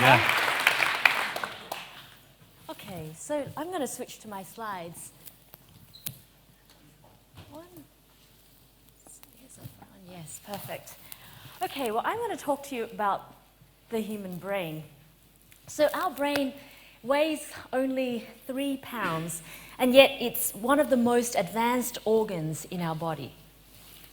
Yeah. Okay, so I'm going to switch to my slides. Yes, perfect. Okay, well, I'm going to talk to you about the human brain. So our brain weighs only 3 pounds, and yet it's one of the most advanced organs in our body.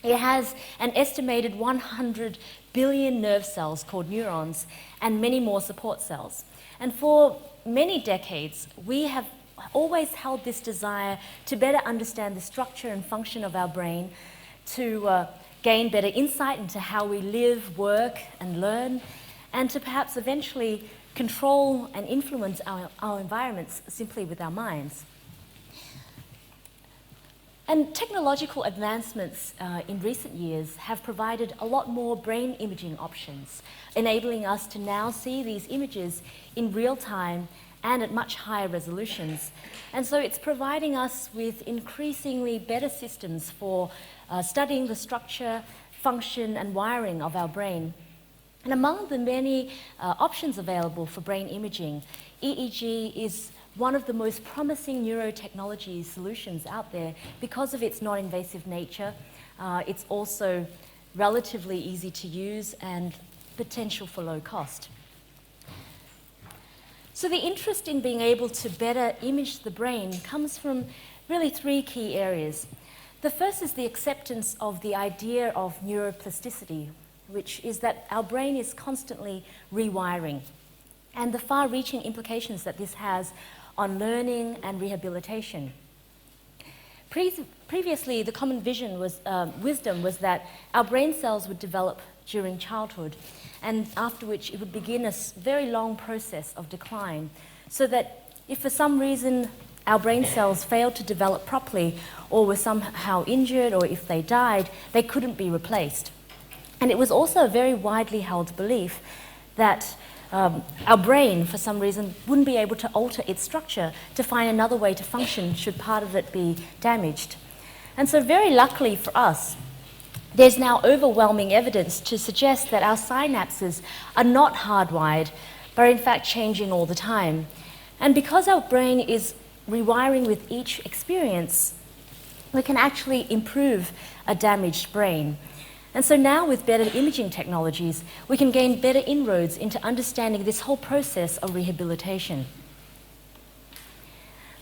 It has an estimated 100 billion nerve cells called neurons and many more support cells. And for many decades, we have always held this desire to better understand the structure and function of our brain, to gain better insight into how we live, work, and learn, and to perhaps eventually control and influence our environments simply with our minds. And technological advancements in recent years have provided a lot more brain imaging options, enabling us to now see these images in real time and at much higher resolutions. And so it's providing us with increasingly better systems for studying the structure, function, and wiring of our brain. And among the many options available for brain imaging, EEG is one of the most promising neurotechnology solutions out there because of its non-invasive nature. It's also relatively easy to use and potential for low cost. So the interest in being able to better image the brain comes from really 3 key areas. The first is the acceptance of the idea of neuroplasticity, which is that our brain is constantly rewiring, and the far-reaching implications that this has on learning and rehabilitation. Previously, the common wisdom was that our brain cells would develop during childhood, and after which it would begin a very long process of decline, so that if for some reason our brain cells failed to develop properly or were somehow injured, or if they died, they couldn't be replaced. And it was also a very widely held belief that our brain, for some reason, wouldn't be able to alter its structure to find another way to function should part of it be damaged. And so very luckily for us, there's now overwhelming evidence to suggest that our synapses are not hardwired, but are in fact changing all the time. And because our brain is rewiring with each experience, we can actually improve a damaged brain. And so now with better imaging technologies, we can gain better inroads into understanding this whole process of rehabilitation.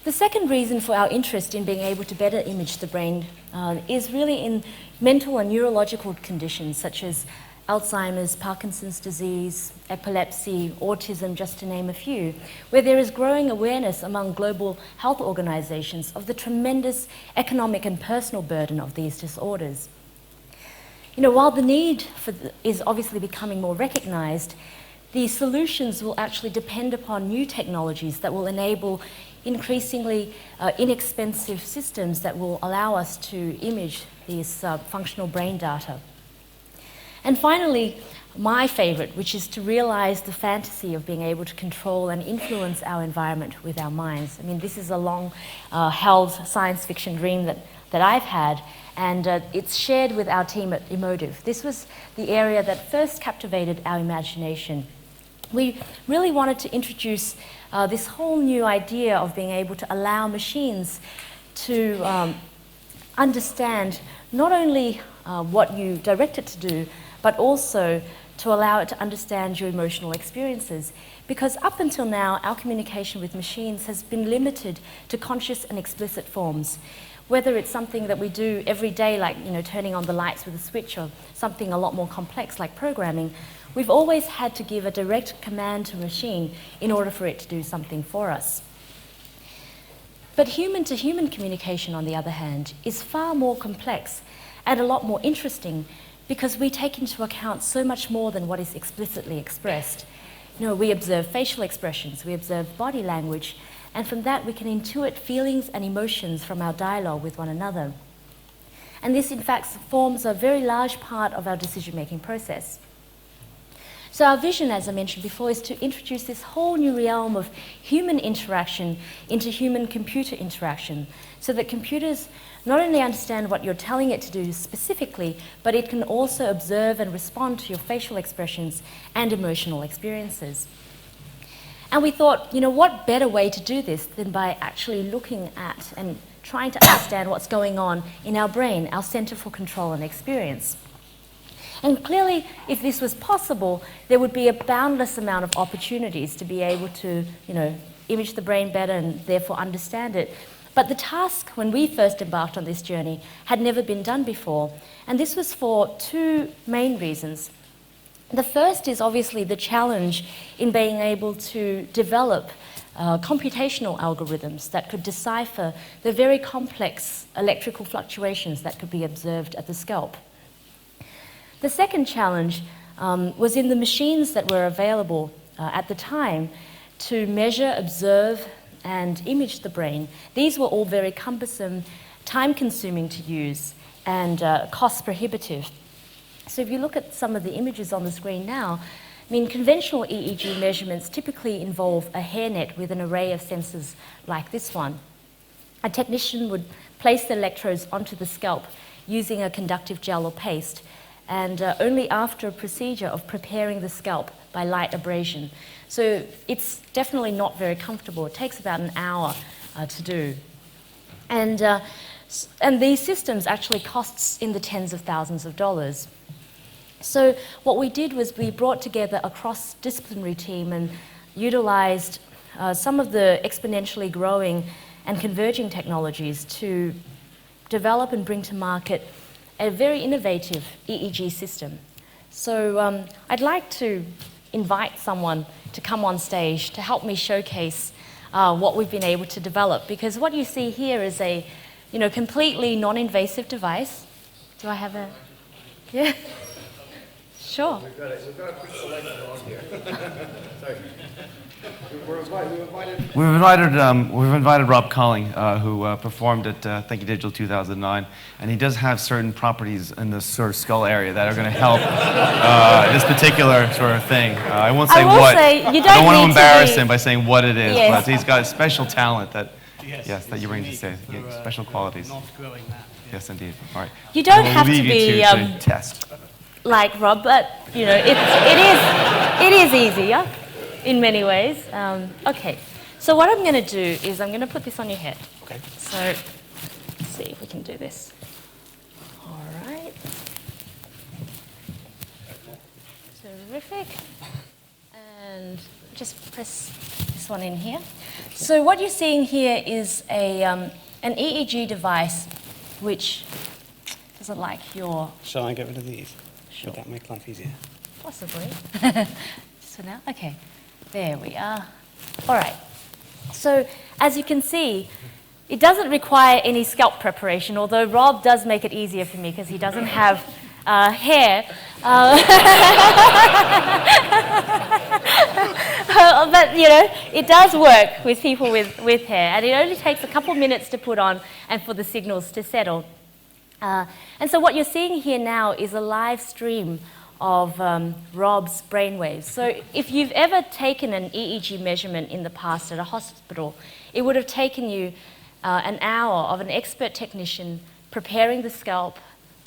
The second reason for our interest in being able to better image the brain is really in mental and neurological conditions such as Alzheimer's, Parkinson's disease, epilepsy, autism, just to name a few, where there is growing awareness among global health organizations of the tremendous economic and personal burden of these disorders. You know, while the need is obviously becoming more recognized, the solutions will actually depend upon new technologies that will enable increasingly inexpensive systems that will allow us to image these functional brain data. And finally, my favorite, which is to realize the fantasy of being able to control and influence our environment with our minds. I mean, this is a long-held science fiction dream that I've had, and it's shared with our team at Emotiv. This was the area that first captivated our imagination. We really wanted to introduce this whole new idea of being able to allow machines to understand not only what you direct it to do, but also to allow it to understand your emotional experiences. Because up until now, our communication with machines has been limited to conscious and explicit forms. Whether it's something that we do every day, like turning on the lights with a switch, or something a lot more complex like programming, we've always had to give a direct command to a machine in order for it to do something for us. But human-to-human communication, on the other hand, is far more complex and a lot more interesting because we take into account so much more than what is explicitly expressed. We observe facial expressions, we observe body language, and from that we can intuit feelings and emotions from our dialogue with one another. And this, in fact, forms a very large part of our decision-making process. So our vision, as I mentioned before, is to introduce this whole new realm of human interaction into human-computer interaction, so that computers not only understand what you're telling it to do specifically, but it can also observe and respond to your facial expressions and emotional experiences. And we thought, what better way to do this than by actually looking at and trying to understand what's going on in our brain, our center for control and experience. And clearly, if this was possible, there would be a boundless amount of opportunities to be able to, image the brain better and therefore understand it. But the task, when we first embarked on this journey, had never been done before. And this was for two main reasons. The first is obviously the challenge in being able to develop computational algorithms that could decipher the very complex electrical fluctuations that could be observed at the scalp. The second challenge was in the machines that were available at the time to measure, observe, and image the brain. These were all very cumbersome, time-consuming to use, and cost-prohibitive. So if you look at some of the images on the screen now, conventional EEG measurements typically involve a hairnet with an array of sensors like this one. A technician would place the electrodes onto the scalp using a conductive gel or paste, and only after a procedure of preparing the scalp by light abrasion. So it's definitely not very comfortable. It takes about an hour to do. And these systems actually costs in the tens of thousands of dollars. So what we did was we brought together a cross-disciplinary team and utilized some of the exponentially growing and converging technologies to develop and bring to market a very innovative EEG system. So I'd like to invite someone to come on stage to help me showcase what we've been able to develop, because what you see here is a completely non-invasive device. Do I have a... Yeah? Sure. We've got a quick selection on here. Sorry. We've invited Rob Colling, who performed at TEDGlobal 2009, and he does have certain properties in the sort of skull area that are going to help this particular sort of thing. I won't say what. I don't want to embarrass him by saying what it is, but he's got a special talent that that you bring to say, special qualities. Not growing that. Yes, indeed. All right. You don't have to be to test. Like Rob, but it is easier in many ways. Okay, so what I'm going to do is I'm going to put this on your head. Okay. So let's see if we can do this. All right. Terrific. And just press this one in here. So what you're seeing here is an EEG device which doesn't like your... Shall I get rid of these? Sure. Would that make life easier? Possibly. So now, okay, there we are. All right. So as you can see, it doesn't require any scalp preparation, although Rob does make it easier for me because he doesn't have hair. But it does work with people with hair, and it only takes a couple minutes to put on and for the signals to settle. And so what you're seeing here now is a live stream of Rob's brainwaves. So if you've ever taken an EEG measurement in the past at a hospital, it would have taken you an hour of an expert technician preparing the scalp,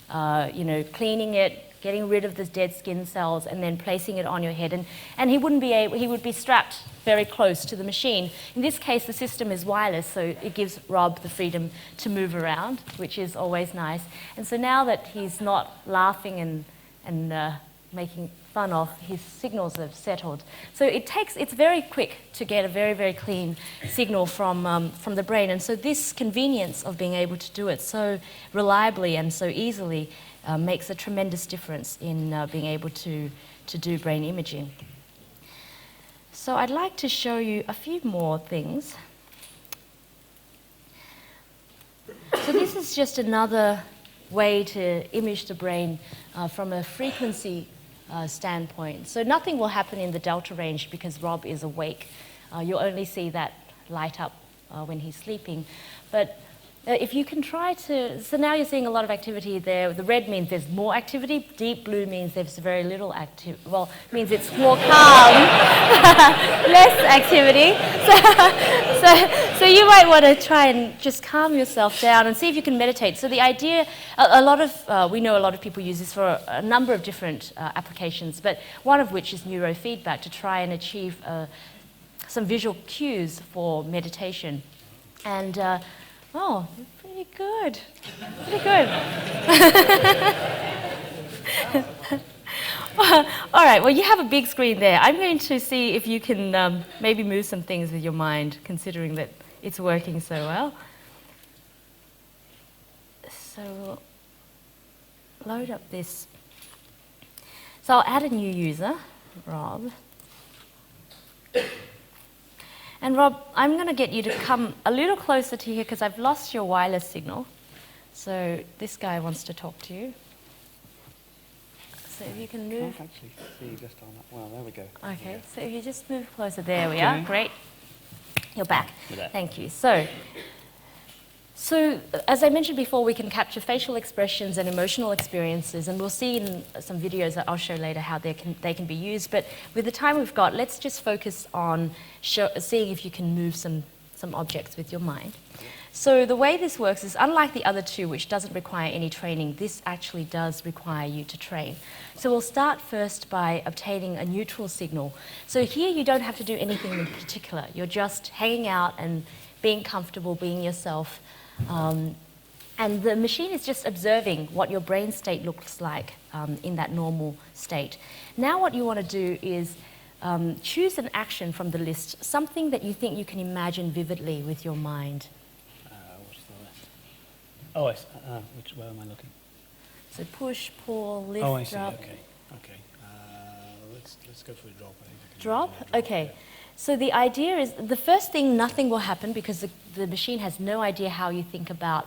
cleaning it, getting rid of the dead skin cells, and then placing it on your head. And he would be strapped very close to the machine. In this case, the system is wireless, so it gives Rob the freedom to move around, which is always nice. And so now that he's not laughing and making fun of, his signals have settled. So it's very quick to get a very, very clean signal from the brain. And so this convenience of being able to do it so reliably and so easily makes a tremendous difference in being able to do brain imaging. So I'd like to show you a few more things. So this is just another way to image the brain from a frequency standpoint. So nothing will happen in the delta range because Rob is awake. You'll only see that light up when he's sleeping. But if you can try to, so now you're seeing a lot of activity there. The red means there's more activity. Deep blue means there's very little activity. Well, means it's more calm, less activity. So you might want to try and just calm yourself down and see if you can meditate. So the idea, we know a lot of people use this for a number of different applications, but one of which is neurofeedback, to try and achieve some visual cues for meditation. And, oh, pretty good. Pretty good. All right, well, you have a big screen there. I'm going to see if you can maybe move some things with your mind, considering that it's working so well. So, load up this. So I'll add a new user, Rob. And Rob, I'm going to get you to come a little closer to here because I've lost your wireless signal. So this guy wants to talk to you. So if you can I move. can't actually see just on that. Well, there we go. Okay, so if you just move closer, there we are. Great. You're back. Thank you. So as I mentioned before, we can capture facial expressions and emotional experiences, and we'll see in some videos that I'll show later how they can be used. But with the time we've got, let's just focus on seeing if you can move some objects with your mind. So the way this works is, unlike the other two, which doesn't require any training, this actually does require you to train. So we'll start first by obtaining a neutral signal. So here you don't have to do anything in particular. You're just hanging out and being comfortable, being yourself. And the machine is just observing what your brain state looks like in that normal state. Now what you want to do is choose an action from the list, something that you think you can imagine vividly with your mind. What's the list? Oh, where am I looking? So push, pull, lift, Oh, I see. drop. Okay. Let's go for a drop. I think I can Drop? do a drop. Okay. So the idea is, the first thing, nothing will happen because the machine has no idea how you think about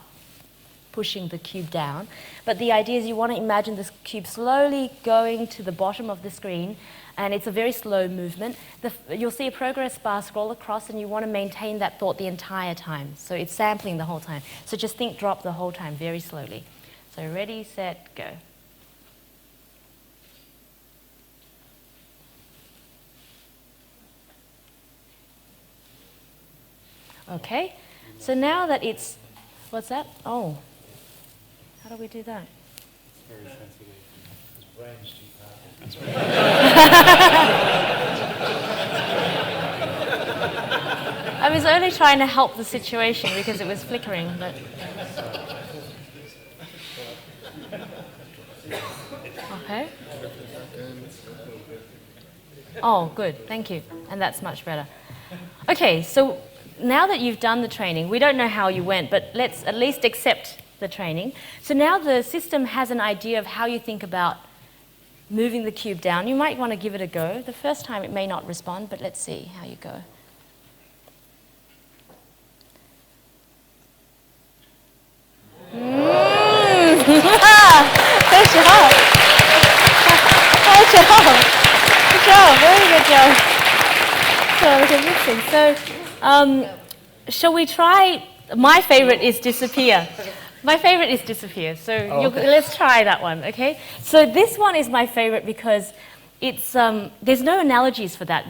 pushing the cube down. But the idea is you want to imagine this cube slowly going to the bottom of the screen, and it's a very slow movement. You'll see a progress bar scroll across, and you want to maintain that thought the entire time. So it's sampling the whole time. So just think drop the whole time, very slowly. So ready, set, go. Okay, so now that it's, what's that? Oh, how do we do that? Very sensitive. His brain's too powerful. That's right. I was only trying to help the situation because it was flickering, but. Okay. Oh, good, thank you. And that's much better. Okay, so now that you've done the training, we don't know how you went, but let's at least accept the training. So now the system has an idea of how you think about moving the cube down. You might want to give it a go. The first time it may not respond, but let's see how you go. Good job. Good job. Good job. Very good job. So, shall we try? My favorite is disappear. My favorite is disappear. So let's try that one, okay? So this one is my favorite because it's there's no analogies for that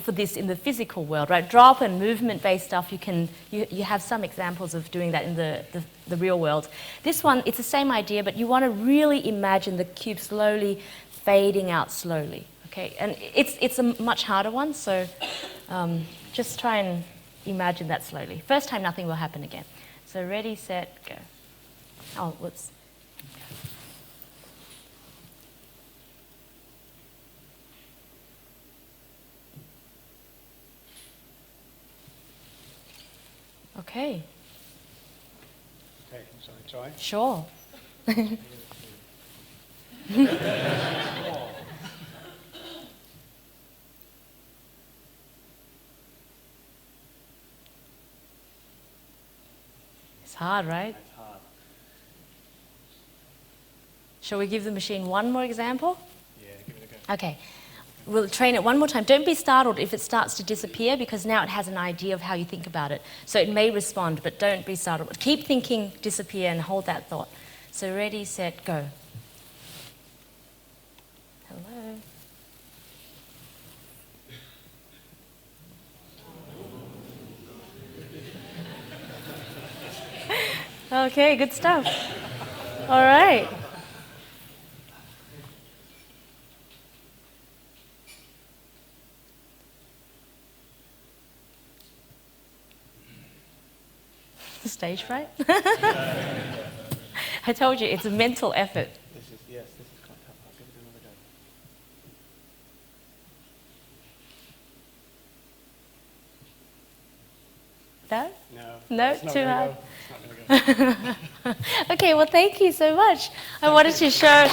for this in the physical world, right? Drop and movement-based stuff. You have some examples of doing that in the real world. This one, it's the same idea, but you want to really imagine the cube slowly fading out slowly. Okay, and it's a much harder one, so just try and imagine that slowly. First time, nothing will happen again. So ready, set, go. Oh, whoops. Okay. Okay, shall I try? Sure. It's hard, right? It's hard. Shall we give the machine one more example? Yeah, give it a go. Okay. We'll train it one more time. Don't be startled if it starts to disappear because now it has an idea of how you think about it. So it may respond, but don't be startled. Keep thinking disappear and hold that thought. So ready, set, go. Hello. Okay, good stuff. All right. stage fright? I told you, it's a mental effort. This is quite tough. I'll give it another go. No? No. No, it's not too gonna hard. go. It's not going to go. Okay, well, thank you so much. I wanted to show. Yep.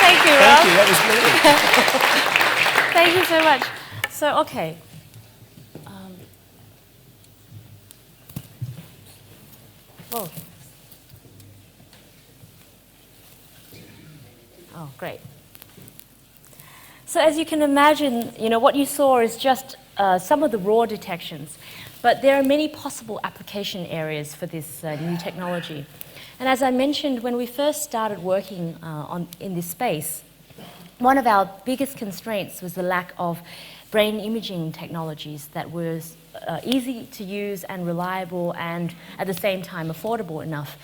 Thank you, Rob. Thank you, that was brilliant. Thank you so much. So, okay. Whoa. Oh, great. So as you can imagine, what you saw is just some of the raw detections, but there are many possible application areas for this new technology. And as I mentioned, when we first started working in this space, one of our biggest constraints was the lack of brain imaging technologies that were easy to use and reliable and at the same time affordable enough.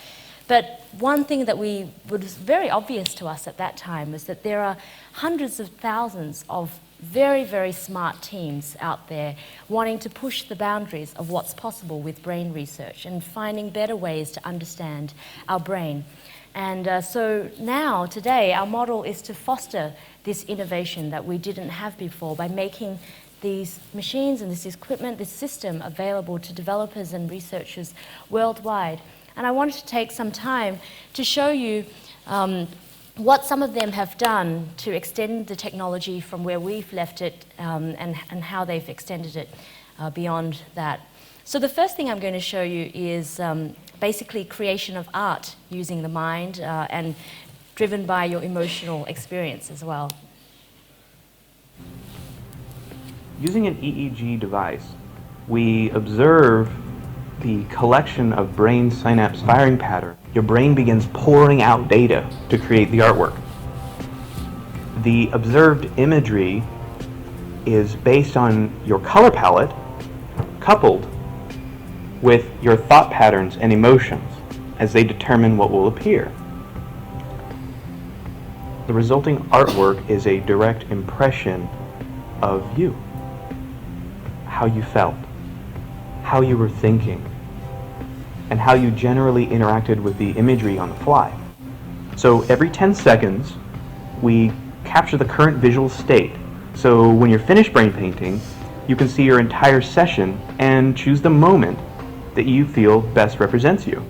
But one thing that was very obvious to us at that time was that there are hundreds of thousands of very, very smart teams out there wanting to push the boundaries of what's possible with brain research and finding better ways to understand our brain. And so now, today, our model is to foster this innovation that we didn't have before by making these machines and this equipment, this system available to developers and researchers worldwide. And I wanted to take some time to show you what some of them have done to extend the technology from where we've left it and how they've extended it beyond that. So the first thing I'm going to show you is basically creation of art using the mind and driven by your emotional experience as well. Using an EEG device, we observe the collection of brain synapse firing pattern. Your brain begins pouring out data to create the artwork. The observed imagery is based on your color palette coupled with your thought patterns and emotions as they determine what will appear. The resulting artwork is a direct impression of you, how you felt, how you were thinking, and how you generally interacted with the imagery on the fly. So every 10 seconds, we capture the current visual state. So when you're finished brain painting, you can see your entire session and choose the moment that you feel best represents you.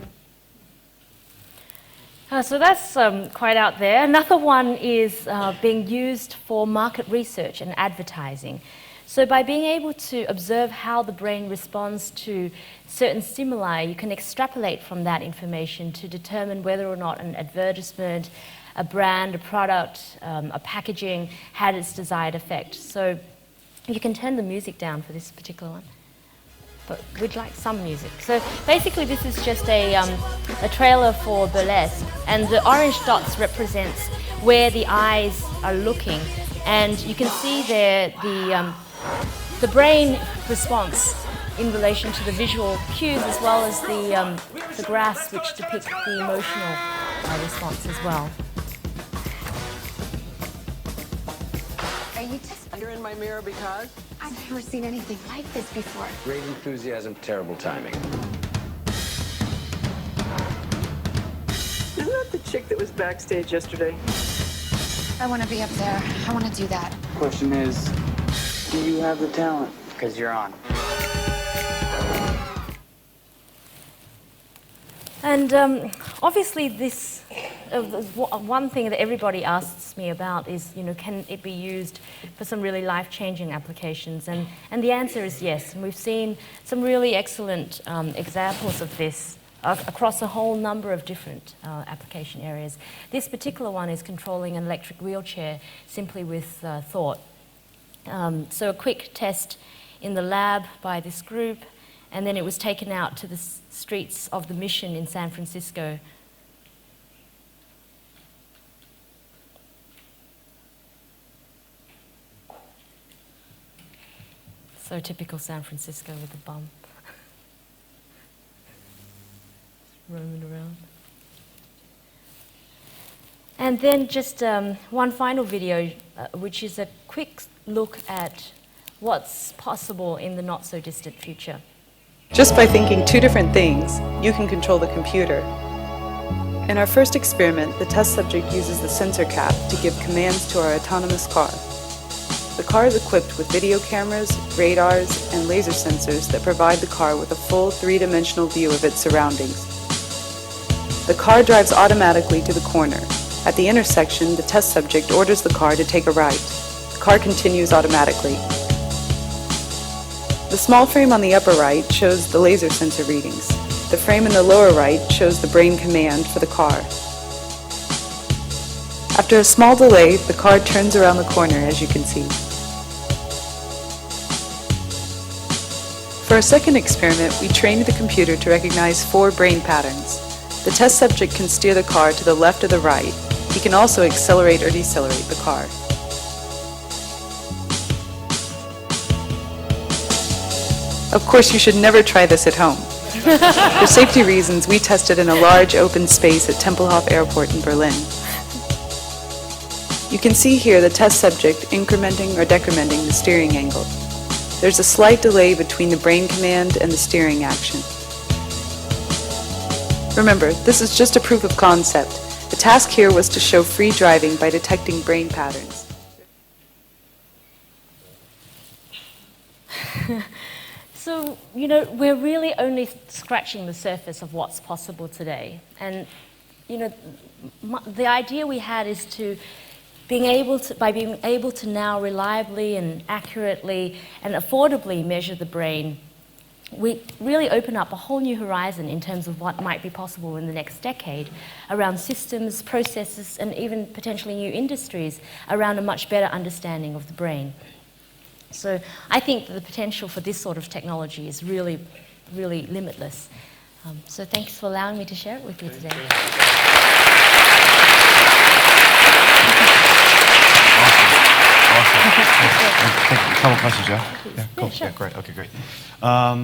So that's quite out there. Another one is being used for market research and advertising. So by being able to observe how the brain responds to certain stimuli, you can extrapolate from that information to determine whether or not an advertisement, a brand, a product, a packaging had its desired effect. So you can turn the music down for this particular one, but we'd like some music. So basically this is just a trailer for burlesque, and the orange dots represents where the eyes are looking, and you can see there the brain response in relation to the visual cues as well as the graphs which depict the emotional response as well. Are you just You're in my mirror because? I've never seen anything like this before. Great enthusiasm, terrible timing. Isn't that the chick that was backstage yesterday? I want to be up there. I want to do that. Question is, do you have the talent? Because you're on. And obviously this, one thing that everybody asks me about is, can it be used for some really life-changing applications? And the answer is yes. And we've seen some really excellent examples of this across a whole number of different application areas. This particular one is controlling an electric wheelchair simply with thought. So a quick test in the lab by this group, and then it was taken out to the streets of the Mission in San Francisco. So typical San Francisco with the bum. Roaming around. And then just one final video, which is a quick look at what's possible in the not-so-distant future. Just by thinking two different things, you can control the computer. In our first experiment, the test subject uses the sensor cap to give commands to our autonomous car. The car is equipped with video cameras, radars, and laser sensors that provide the car with a full three-dimensional view of its surroundings. The car drives automatically to the corner. At the intersection, the test subject orders the car to take a right. The car continues automatically. The small frame on the upper right shows the laser sensor readings. The frame in the lower right shows the brain command for the car. After a small delay, the car turns around the corner, as you can see. For our second experiment, we trained the computer to recognize 4 brain patterns. The test subject can steer the car to the left or the right. He can also accelerate or decelerate the car. Of course, you should never try this at home. For safety reasons, we tested in a large open space at Tempelhof Airport in Berlin. You can see here the test subject incrementing or decrementing the steering angle. There's a slight delay between the brain command and the steering action. Remember, this is just a proof of concept. The task here was to show free driving by detecting brain patterns. So, you know, we're really only scratching the surface of what's possible today. And, you know, the idea we had is to by being able to now reliably and accurately and affordably measure the brain, we really open up a whole new horizon in terms of what might be possible in the next decade around systems, processes, and even potentially new industries around a much better understanding of the brain. So I think that the potential for this sort of technology is really, really limitless. So thanks for allowing me to share it with you today. Awesome. A couple questions, Joe? Yeah, cool. Yeah, sure. Yeah, great. Okay, great. I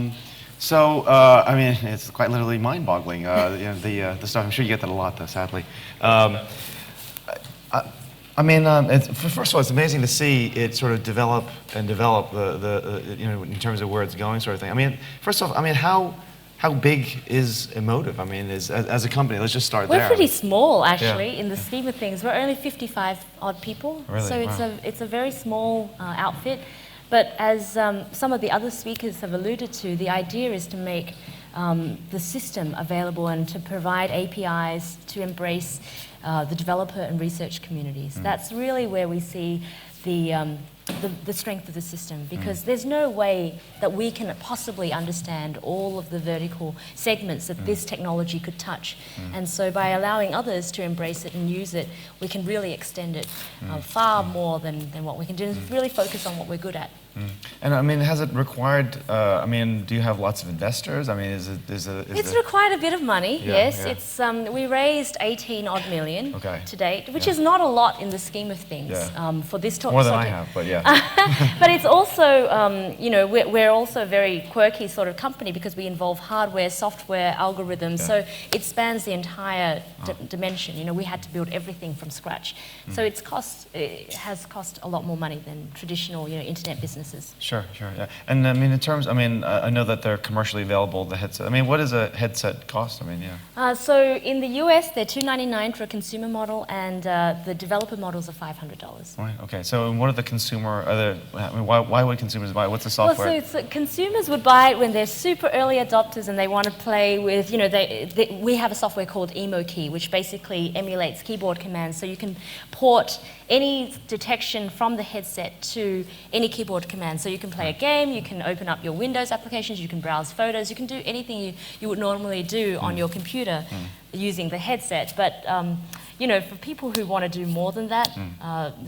mean, it's quite literally mind-boggling. You know, the stuff. I'm sure you get that a lot, though. Sadly. First of all, it's amazing to see it sort of develop you know, in terms of where it's going, sort of thing. I mean, first off, I mean, how big is Emotiv? I mean, as a company, let's just start there. We're pretty small, actually, in the scheme of things. We're only 55 odd people, really? So it's a very small outfit. But as some of the other speakers have alluded to, the idea is to make the system available and to provide APIs to embrace the developer and research communities. That's really where we see the strength of the system, because there's no way that we can possibly understand all of the vertical segments that this technology could touch. And so by allowing others to embrace it and use it, we can really extend it far more than what we can do, and really focus on what we're good at. And I mean, has it required, I mean, do you have lots of investors? I mean, It's required a bit of money, yes. Yeah. It's, we raised 18 odd million to date, which is not a lot in the scheme of things for this More than I have, but yeah. But it's also, you know, we're also a very quirky sort of company because we involve hardware, software, algorithms, so it spans the entire dimension. You know, we had to build everything from scratch. So it has cost a lot more money than traditional, you know, internet businesses. Sure, yeah. And I mean, in terms, I mean, I know that they're commercially available, the headset. I mean, what does a headset cost? I mean, yeah. So in the US, they're $299 for a consumer model, and the developer models are $500. Right, okay. So what are the consumer, I mean, why would consumers buy it? What's the software? Well, so consumers would buy it when they're super early adopters and they want to play with, you know, we have a software called Emotiv, which basically emulates keyboard commands, so you can port any detection from the headset to any keyboard command. So you can play a game, you can open up your Windows applications, you can browse photos, you can do anything you would normally do on your computer using the headset. But you know, for people who want to do more than that,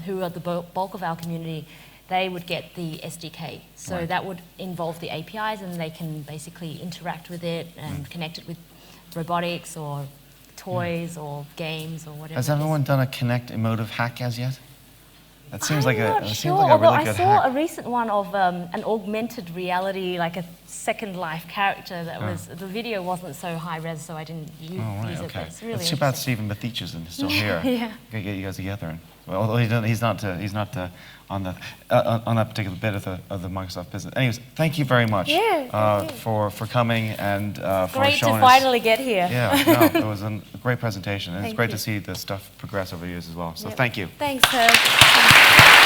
who are the bulk of our community, they would get the SDK. So that would involve the APIs, and they can basically interact with it and connect it with robotics or toys or games or whatever. Has everyone done a Connect Emotiv hack as yet? That seems like a sure. seems like a really good hack. I saw a recent one of an augmented reality, like a Second Life character that was, the video wasn't so high res, so I didn't use it, but it's really It's too bad Stephen Bethich isn't still here. Yeah. Gotta get you guys together and although he's not on that particular bit of the Microsoft business. Anyways, thank you very much for coming and for Great showing to finally get here. Yeah, no, it was a great presentation, and it's Thank great you. to see the stuff progress over the years as well. So thank you. Thanks, Herb.